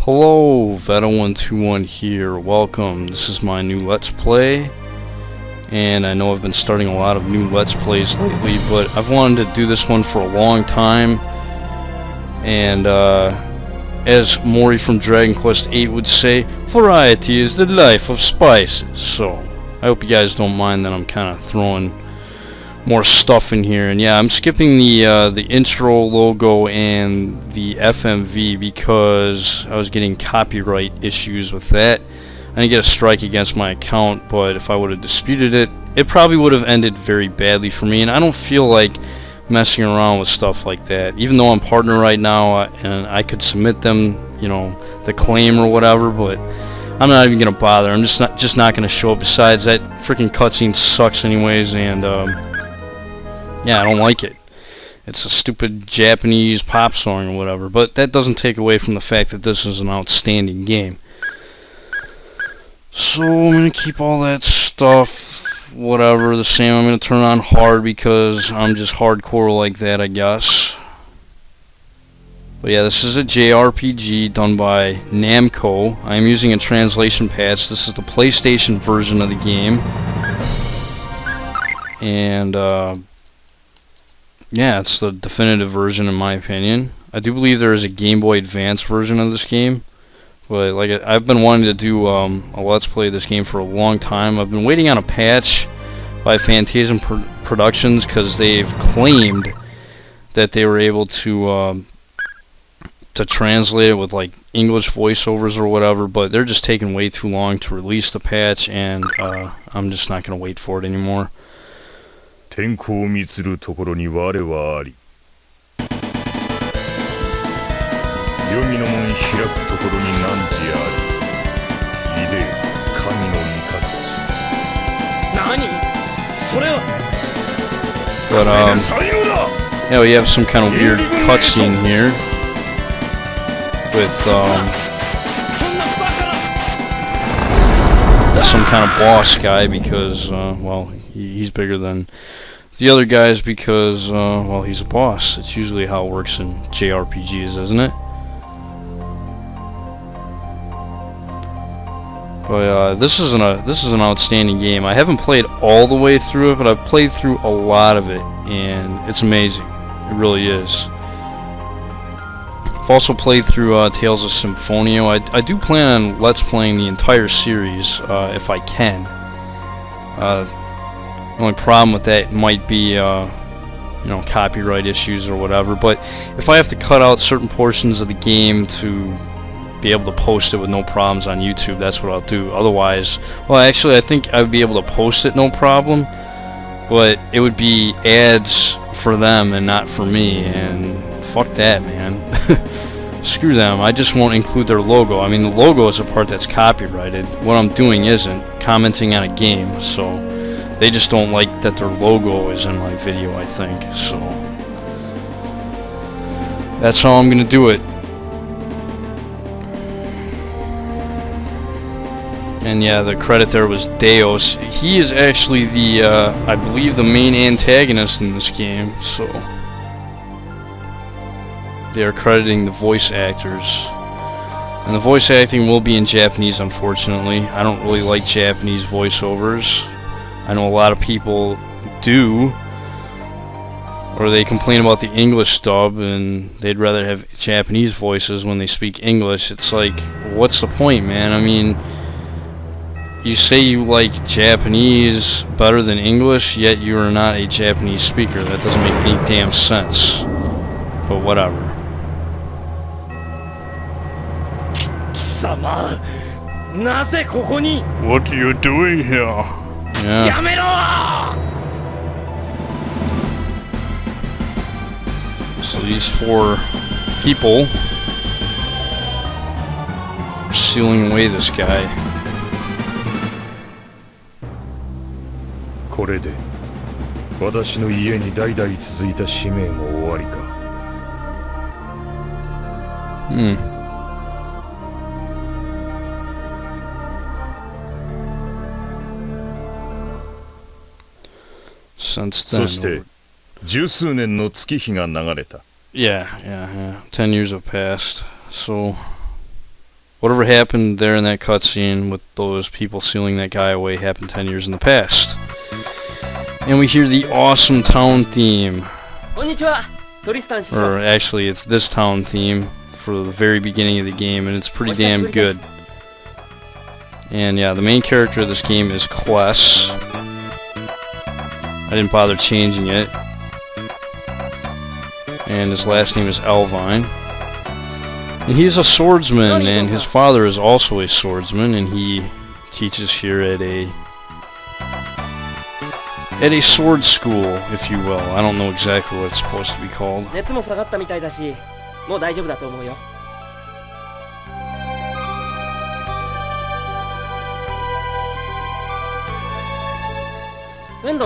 Hello, Veta121 here. Welcome. This is my new Let's Play, and I know I've been starting a lot of new Let's Plays lately, but I've wanted to do this one for a long time, and as Mori from Dragon Quest VIII would say, variety is the life of spices. So I hope you guys don't mind that I'm kind of throwing more stuff in here. And yeah, I'm skipping the intro logo and the FMV because I was getting copyright issues with that. I didn't get a strike against my account, but if I would have disputed it, it probably would have ended very badly for me, and I don't feel like messing around with stuff like that. Even though I'm partner right now, and I could submit them, you know, the claim or whatever, but I'm not even gonna bother. I'm just not gonna show up. Besides, that freaking cutscene sucks anyways, and yeah, I don't like it. It's a stupid Japanese pop song or whatever, but that doesn't take away from the fact that this is an outstanding game. So I'm gonna keep all that stuff, whatever, the same. I'm gonna turn on hard because I'm just hardcore like that, I guess. But yeah, this is a JRPG done by Namco. I am using a translation patch. This is the PlayStation version of the game. And yeah, it's the definitive version in my opinion. I do believe there is a Game Boy Advance version of this game, but like I've been wanting to do a Let's Play of this game for a long time. I've been waiting on a patch by Phantasia Productions because they've claimed that they were able to translate it with like English voiceovers or whatever, but they're just taking way too long to release the patch, and I'm just not going to wait for it anymore. 天候を見つるところに我はあり黄泉の門開くところに汝ありいで神の味方何それは But yeah, we have some kind of weird cutscene here with some kind of boss guy because well, he's bigger than the other guys because well, he's a boss. It's usually how it works in JRPGs, isn't it? But this is an outstanding game. I haven't played all the way through it, but I've played through a lot of it, and it's amazing. It really is. I've also played through Tales of Symphonia. I do plan on Let's Playing the entire series if I can. The only problem with that might be, you know, copyright issues or whatever. But if I have to cut out certain portions of the game to be able to post it with no problems on YouTube, that's what I'll do. Otherwise, well, actually, I think I would be able to post it no problem, but it would be ads for them and not for me, and fuck that, man. Screw them. I just won't include their logo. I mean, the logo is a part that's copyrighted. What I'm doing isn't commenting on a game, so they just don't like that their logo is in my video, I think. So that's how I'm gonna do it. And yeah, the credit there was Deus. He is actually the I believe the main antagonist in this game, so they are crediting the voice actors. And the voice acting will be in Japanese, unfortunately. I don't really like Japanese voiceovers. I know a lot of people do, or they complain about the English dub and they'd rather have Japanese voices when they speak English. It's like, what's the point, man? I mean, you say you like Japanese better than English, yet you are not a Japanese speaker. That doesn't make any damn sense. But whatever. What are you doing here? Yeah. So these four people are sealing away this guy. これで私の家に代々続いた使命も終わりか Since then, そして十数年の月日が流れた Yeah. 10 years have passed. So whatever happened there in that cutscene with those people sealing that guy away happened 10 years in the past. And we hear the awesome town theme. Or actually, it's this town theme for the very beginning of the game, and it's pretty damn good. And yeah, the main character of this game is Kless. I didn't bother changing it. And his last name is Elvine. And he's a swordsman, and his father is also a swordsman, and he teaches here at a sword school, if you will. I don't know exactly what it's supposed to be called.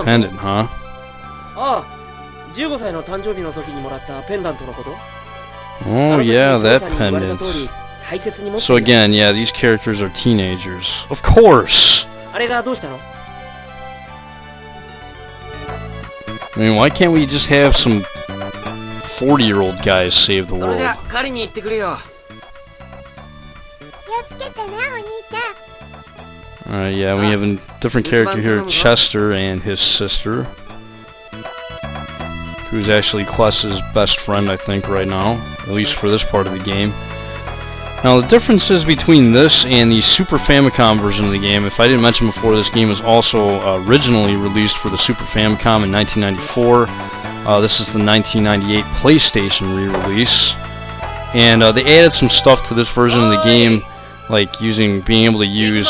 Pendant, huh? Oh yeah, that pendant. So again, yeah, these characters are teenagers. Of course! I mean, why can't we just have some 40-year-old guys save the world? Alright, yeah, we have a different character here, Chester, and his sister, who's actually Kless's best friend, I think, right now, at least for this part of the game. Now, the differences between this and the Super Famicom version of the game, if I didn't mention before, this game was also originally released for the Super Famicom in 1994. This is the 1998 PlayStation re-release. And they added some stuff to this version of the game, like being able to use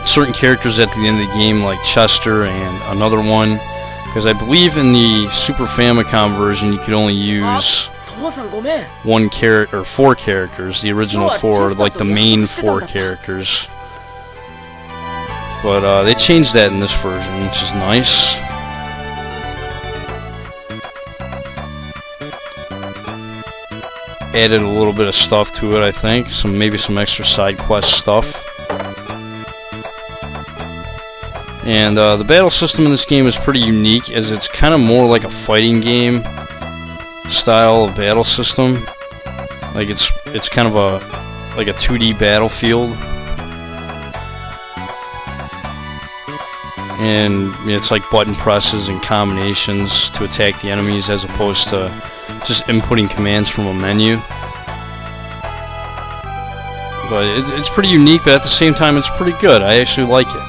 certain characters at the end of the game, like Chester and another one. Because I believe in the Super Famicom version, you could only use one character, or 4 characters, the original 4, like the main 4 characters. But they changed that in this version, which is nice. Added a little bit of stuff to it, I think. Maybe some extra side quest stuff. And the battle system in this game is pretty unique, as it's kind of more like a fighting game style of battle system. Like it's kind of like a 2D battlefield. And it's like button presses and combinations to attack the enemies, as opposed to just inputting commands from a menu. But it's pretty unique, but at the same time it's pretty good. I actually like it.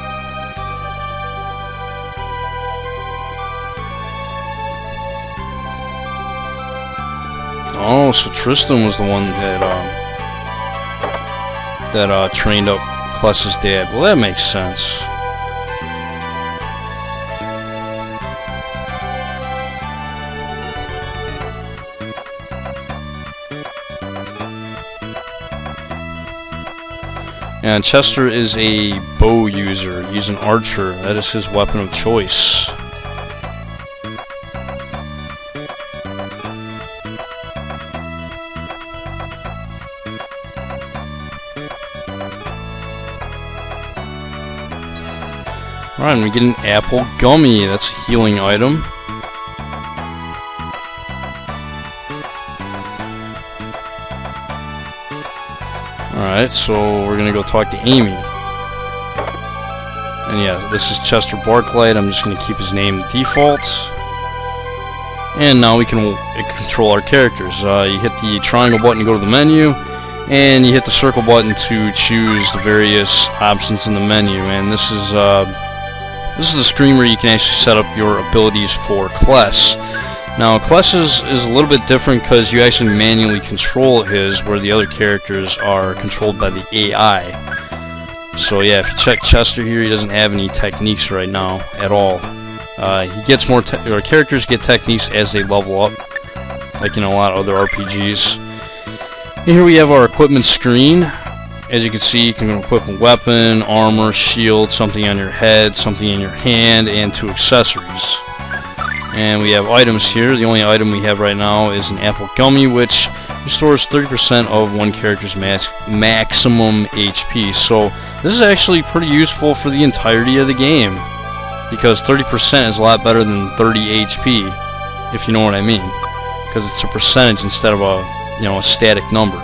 Oh, so Tristan was the one that trained up Kless's dad. Well, that makes sense. And Chester is a bow user. He's an archer. That is his weapon of choice. Alright, and we get an apple gummy. That's a healing item. Alright, so we're gonna go talk to Amy. And yeah, this is Chester Barclay. I'm just gonna keep his name default. And now we can control our characters. You hit the triangle button to go to the menu, and you hit the circle button to choose the various options in the menu. And this is the screen where you can actually set up your abilities for Kless. Now, Kless is a little bit different because you actually manually control his, where the other characters are controlled by the AI. So yeah, if you check Chester here, he doesn't have any techniques right now at all. He gets more, or characters get techniques as they level up, like in a lot of other RPGs. And here we have our equipment screen. As you can see, you can equip a weapon, armor, shield, something on your head, something in your hand, and 2 accessories. And we have items here. The only item we have right now is an apple gummy, which restores 30% of one character's maximum HP. So this is actually pretty useful for the entirety of the game, because 30% is a lot better than 30 HP, if you know what I mean, because it's a percentage instead of a static number.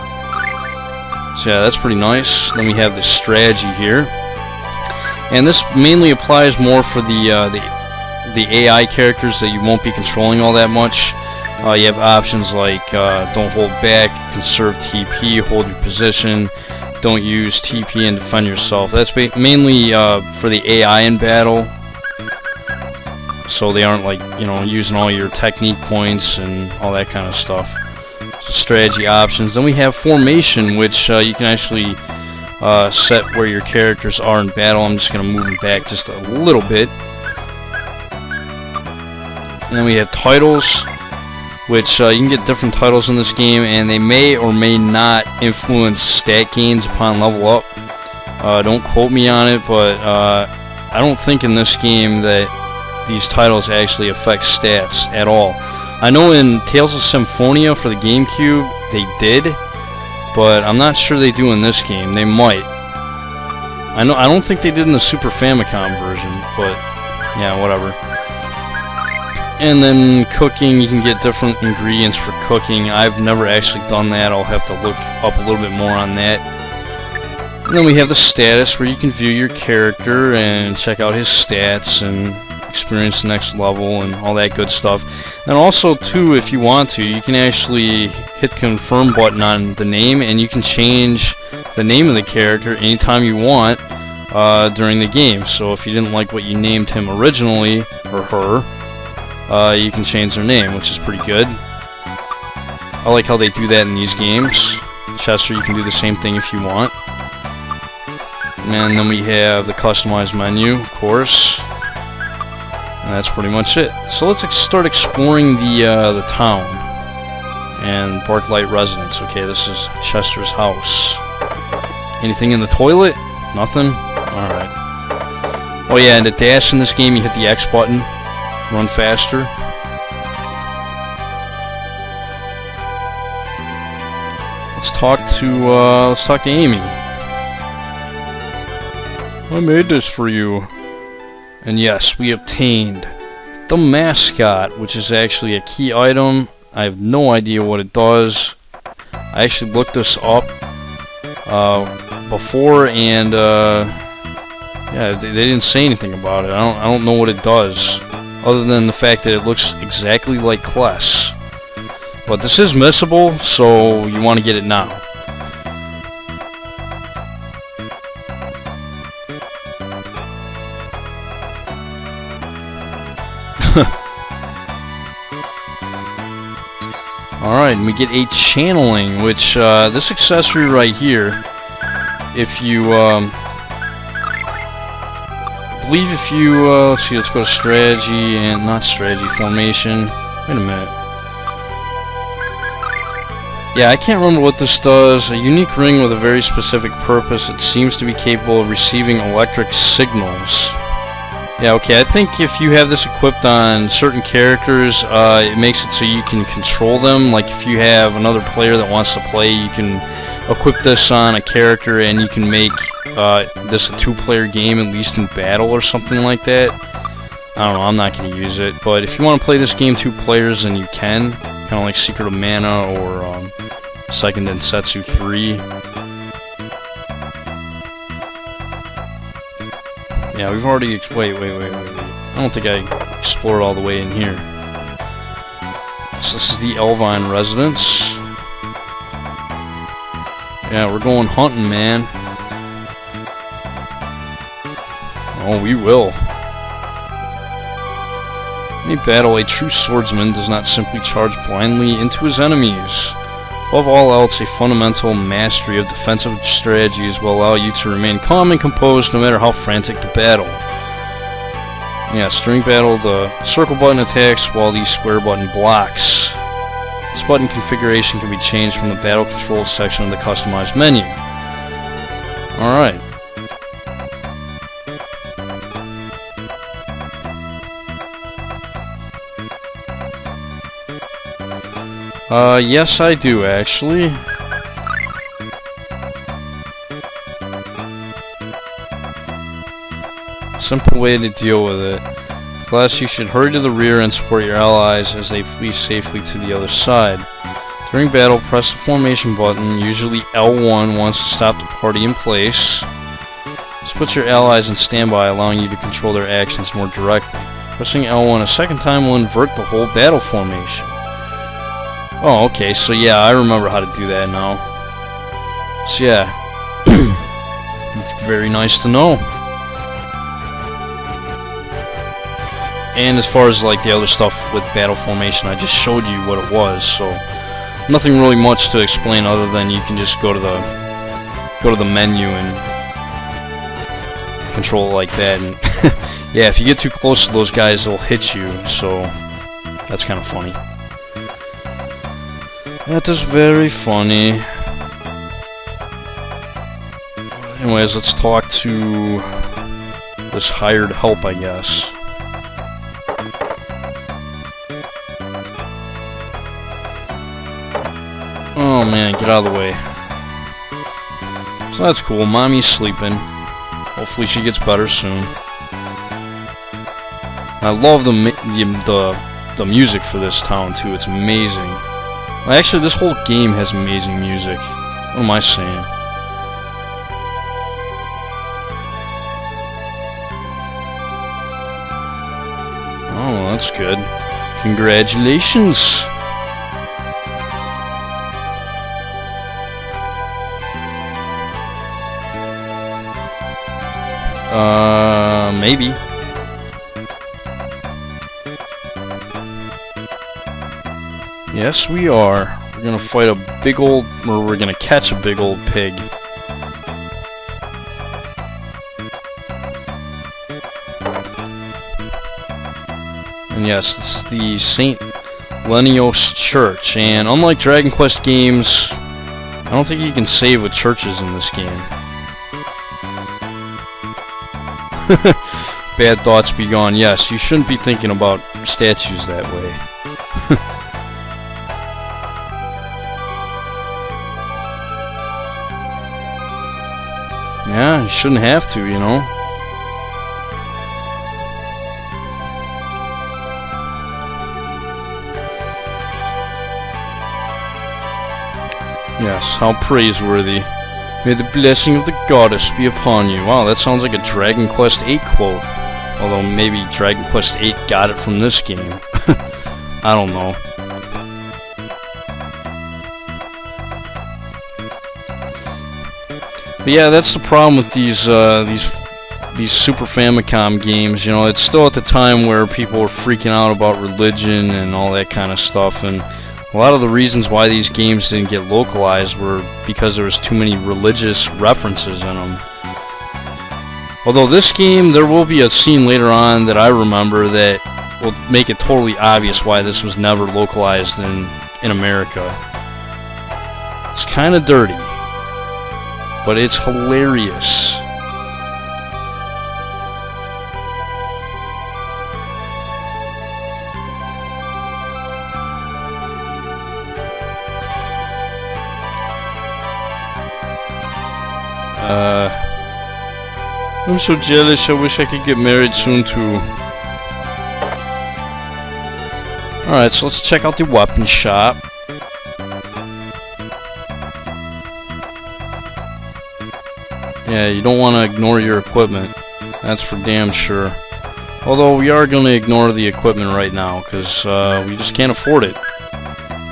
So yeah, that's pretty nice. Then we have the strategy here, and this mainly applies more for the AI characters that you won't be controlling all that much. You have options like don't hold back, conserve TP, hold your position, don't use TP and defend yourself. That's mainly for the AI in battle, so they aren't like, you know, using all your technique points and all that kind of stuff. So strategy options. Then we have formation, which you can actually set where your characters are in battle. I'm just going to move them back just a little bit. And then we have titles, which you can get different titles in this game, and they may or may not influence stat gains upon level up. Don't quote me on it, but I don't think in this game that these titles actually affect stats at all. I know in Tales of Symphonia for the GameCube they did, but I'm not sure they do in this game. They might. I don't think they did in the Super Famicom version, but yeah, whatever. And then cooking, you can get different ingredients for cooking. I've never actually done that. I'll have to look up a little bit more on that. And then we have the status, where you can view your character and check out his stats and experience the next level and all that good stuff. And also too, if you want to, you can actually hit confirm button on the name, and you can change the name of the character anytime you want during the game. So if you didn't like what you named him originally, or her, you can change their name, which is pretty good. I like how they do that in these games. Chester, you can do the same thing if you want. And then we have the customized menu, of course. And that's pretty much it. So let's start exploring the town and Barklight Residence. Okay, this is Chester's house. Anything in the toilet? Nothing? Alright. Oh yeah, and to dash in this game, you hit the X button. Run faster. Let's talk to Amy. I made this for you. And yes, we obtained the mascot, which is actually a key item. I have no idea what it does. I actually looked this up before, and yeah, they didn't say anything about it. I don't know what it does, other than the fact that it looks exactly like Kless. But this is missable, so you want to get it now. Alright, and we get a channeling, which this accessory right here, if you believe if you let's see, let's go to strategy, and not strategy, formation. Wait a minute. Yeah, I can't remember what this does. A unique ring with a very specific purpose. It seems to be capable of receiving electric signals. Yeah, okay, I think if you have this equipped on certain characters, it makes it so you can control them. Like if you have another player that wants to play, you can equip this on a character and you can make this a two-player game, at least in battle or something like that. I don't know, I'm not going to use it. But if you want to play this game two players, then you can. Kind of like Secret of Mana or Second Densetsu 3. Yeah, we've already... Wait. I don't think I explored all the way in here. So this is the Elven Residence. Yeah, we're going hunting, man. Oh, we will. In a battle, a true swordsman does not simply charge blindly into his enemies. Above all else, a fundamental mastery of defensive strategies will allow you to remain calm and composed no matter how frantic the battle. Yeah, during battle, the circle button attacks while the square button blocks. This button configuration can be changed from the battle controls section of the customized menu. Alright. Yes I do, actually. Simple way to deal with it. Class, you should hurry to the rear and support your allies as they flee safely to the other side. During battle, press the formation button, usually L1 once to stop the party in place. This puts your allies in standby, allowing you to control their actions more directly. Pressing L1 a second time will invert the whole battle formation. Oh, okay, so yeah, I remember how to do that now. So yeah, very nice to know. And as far as like the other stuff with battle formation, I just showed you what it was, so nothing really much to explain other than you can just go to the menu and control it like that. And yeah, if you get too close to those guys, they'll hit you, so that's kind of funny. That is very funny. Anyways, let's talk to this hired help, I guess. Oh man, get out of the way. So that's cool. Mommy's sleeping. Hopefully she gets better soon. I love the music for this town too. It's amazing. Well, actually, this whole game has amazing music. What am I saying? Oh, well, that's good. Congratulations. Maybe. Yes, we are. We're gonna fight a big old, or we're gonna catch a big old pig. And yes, this is the St. Lenios Church, and unlike Dragon Quest games, I don't think you can save with churches in this game. Bad thoughts be gone. Yes, you shouldn't be thinking about statues that way. Yeah, you shouldn't have to, you know. Yes, how praiseworthy. May the blessing of the goddess be upon you. Wow, that sounds like a Dragon Quest 8 quote. Although maybe Dragon Quest 8 got it from this game. I don't know. But yeah, that's the problem with these Super Famicom games. You know, it's still at the time where people were freaking out about religion and all that kind of stuff, and a lot of the reasons why these games didn't get localized were because there was too many religious references in them. Although this game, there will be a scene later on that I remember that will make it totally obvious why this was never localized in America. It's kind of dirty, but it's hilarious. I'm so jealous. I wish I could get married soon too. Alright, so let's check out the weapon shop. Yeah, you don't want to ignore your equipment. That's for damn sure. Although we are going to ignore the equipment right now, because we just can't afford it.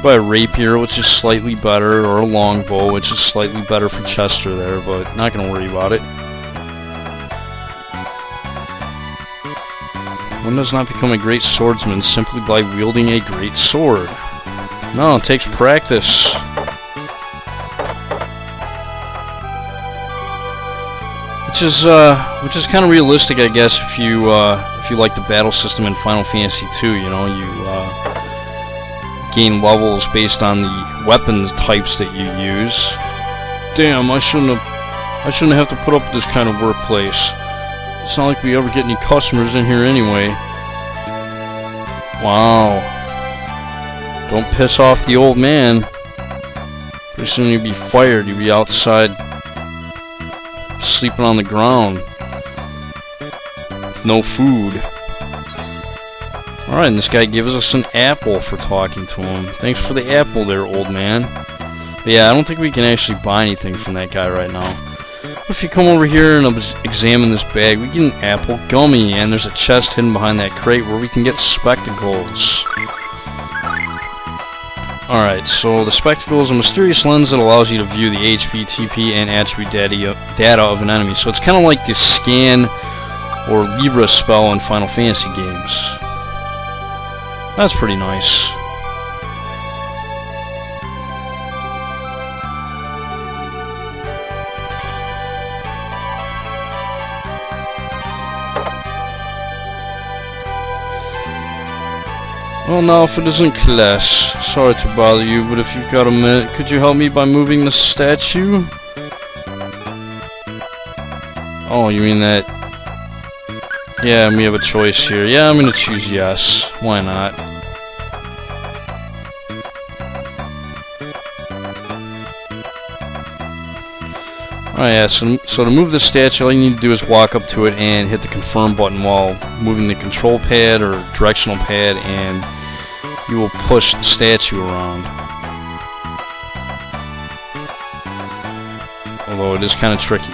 Buy a rapier, which is slightly better, or a longbow, which is slightly better for Chester there, but not going to worry about it. One does not become a great swordsman simply by wielding a great sword. No, it takes practice. Which is kind of realistic, I guess, if you like the battle system in Final Fantasy II. You know, you gain levels based on the weapons types that you use. Damn, I shouldn't have to put up with this kind of workplace. It's not like we ever get any customers in here anyway. Wow. Don't piss off the old man. Pretty soon you'll be fired. You'll be outside sleeping on the ground. No food. Alright, and this guy gives us an apple for talking to him. Thanks for the apple there, old man. But yeah, I don't think we can actually buy anything from that guy right now. If you come over here and examine this bag, we get an apple gummy, and there's a chest hidden behind that crate where we can get spectacles. Alright, so the spectacle is a mysterious lens that allows you to view the HP, TP, and attribute data of an enemy. So it's kind of like the scan or Libra spell in Final Fantasy games. That's pretty nice. Well, now if it isn't class, sorry to bother you, but if you've got a minute, could you help me by moving the statue? Oh, you mean that? Yeah, we have a choice here. Yeah, I'm gonna choose yes. Why not? Alright, yeah, so to move the statue, all you need to do is walk up to it and hit the confirm button while moving the control pad or directional pad, and you will push the statue around. Although it is kind of tricky.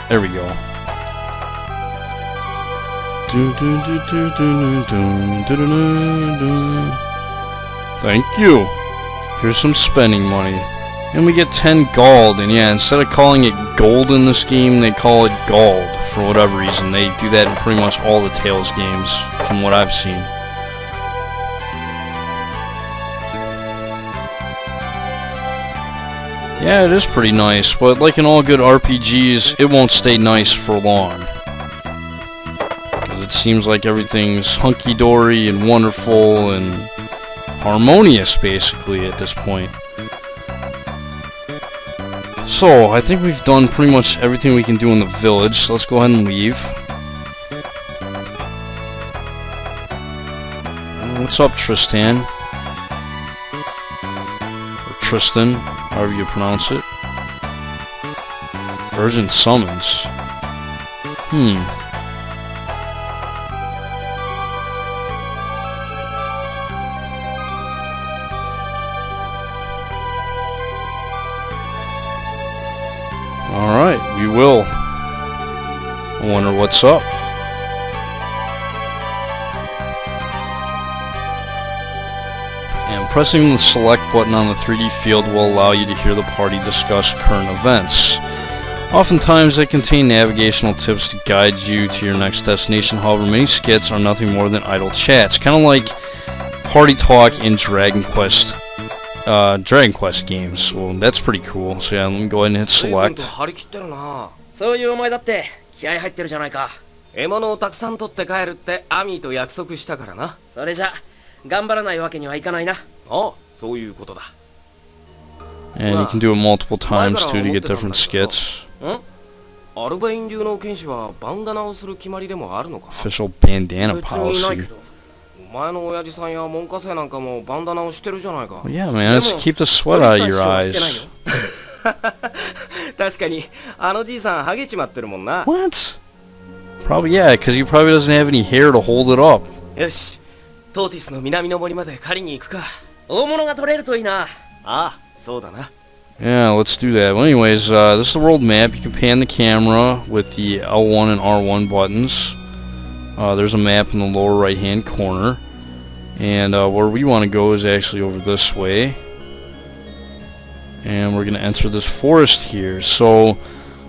There we go. Thank you. Here's some spending money. And we get 10 gold, and yeah, instead of calling it gold in this game, they call it gold for whatever reason. They do that in pretty much all the Tales games, from what I've seen. Yeah, it is pretty nice, but like in all good RPGs, it won't stay nice for long. Because it seems like everything's hunky-dory and wonderful and harmonious, basically, at this point. So, I think we've done pretty much everything we can do in the village, so let's go ahead and leave. What's up, Tristan? Or Tristan, however you pronounce it. Urgent summons. Alright, we will. I wonder what's up. And pressing the select button on the 3D field will allow you to hear the party discuss current events. Oftentimes they contain navigational tips to guide you to your next destination. However, many skits are nothing more than idle chats. Kind of like party talk in Dragon Quest games. Well, that's pretty cool. So yeah, let me go ahead and hit select. そういうお前だって気合入ってるじゃないか。獲物をたくさん取って帰るってアミーと約束したからな。それじゃ頑張らないわけにはいかないな。ああ、そういうことだ。And you can do it multiple times too to get different skits. アルバイン流の剣士はバンダナをする決まりでもあるのか。 Official bandana policy. お前の親父さんや門下生なんかもバンダナをしてるじゃないか。 Well, yeah, man, let's keep the sweat out of your eyes. 確かにあのじいさんハゲちまってるもんな。 What? Probably, yeah, because he probably doesn't have any hair to hold it up. よし、トーティスの南の森まで狩りに行くか。大物が取れるといいな。ああ、そうだな。 Yeah, let's do that. Well, anyways, this is the world map. You can pan the camera with the L1 and R1 buttons. There's a map in the lower right-hand corner. And where we want to go is actually over this way. And we're going to enter this forest here. So,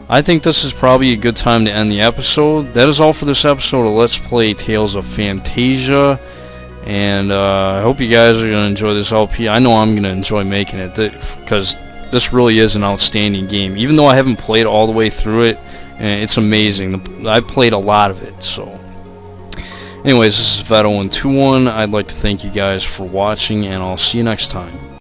I think this is probably a good time to end the episode. That is all for this episode of Let's Play Tales of Phantasia. And I hope you guys are going to enjoy this LP. I know I'm going to enjoy making it, because this really is an outstanding game. Even though I haven't played all the way through it, it's amazing. I played a lot of it, so. Anyways, this is Veto121. I'd like to thank you guys for watching, and I'll see you next time.